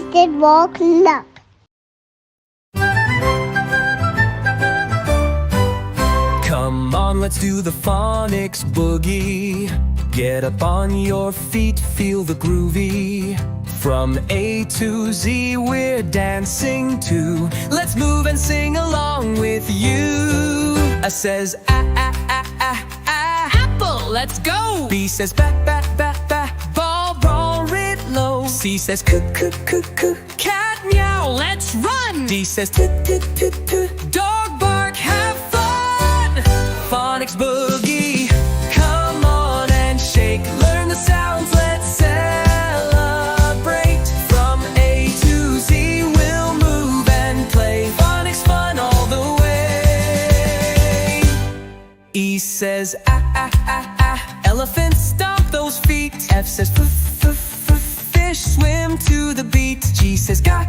Mr. Walk Up. Come on, let's do the phonics boogie. Get up on your feet, feel the groovy. From A to Z we're dancing to. Let's move and sing along with you. A says apple, let's go. B says bat, ball, roll it low. C says cat, meow, let's run. D says dog, bark, have fun. Phonics boogie, come on and shake. Learn the sounds, let's celebrate. From A to Z we'll move and play. Phonics fun all the way. E says elephant, stomp those feet. F says fish, swim to the beat. G says ga,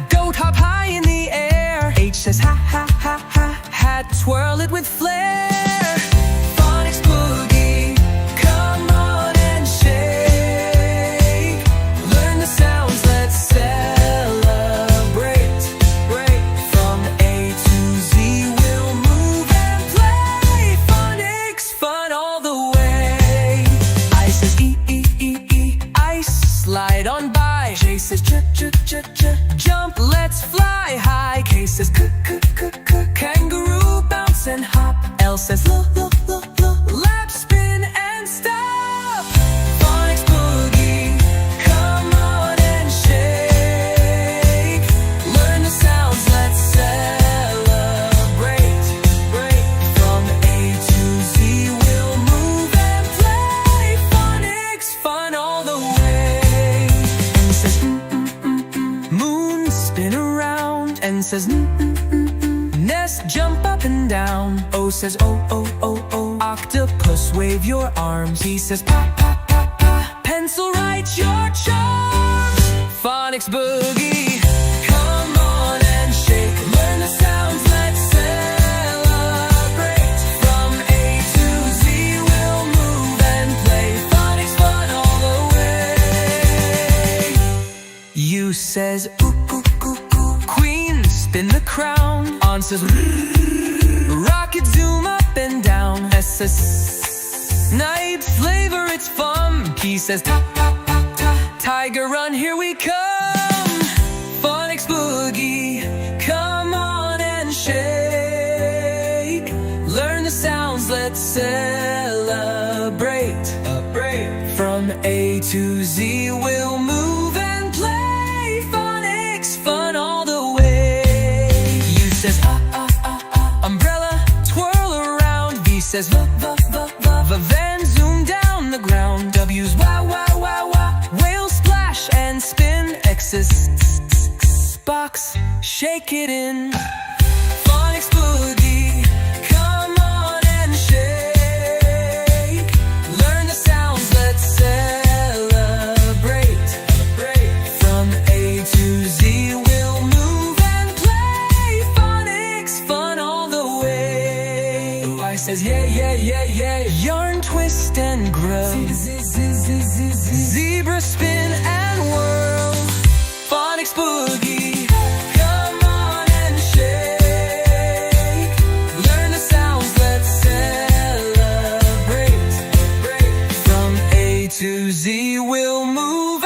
goat, hop high in the air. H says ha, hat, twirl it with flair. Phonics boogie, come on and shake. Learn the sounds, let's celebrate. From A to Z we'll move and play. Phonics fun all the way. I says ice, slide on by. J says jump, let's fly high. K says kangaroo, bounce and hop. L says lap, spin and stop. Phonics boogie, come on and shake. Learn the sounds, let's celebrate. From A to Z we'll move and play. Phonics fun all the way. N says moon, spin around. N says nest, jump up and down. O says octopus, wave your arms. P says pencil, write your charms. Phonics boogie, come on and shake. Learn the sounds, let's celebrate. From A to Z we'll move and play. Phonics fun all the way. U says queen, spin the crown. On says rocket, zoom up and down. S says night, flavor, it's fun. P says tiger, run, here we come. Phonics boogie, come on and shake. Learn the sounds, let's celebrate. From A to Z we'll move and play. Phonics fun all the way. U says umbrella, twirl around. V says then zoom down the ground. W's wow, whale, splash and spin. X says box, shake it in. Phonics boogie, come on and shake. Learn the sounds, let's celebrate. From A to Z we'll move and play. Phonics fun all the way. I says yeah. Yarn, twist and grow. Zebra, spin and whirl. Phonics boogie, come on and shake. Learn the sounds, let's celebrate. From A to Z we'll move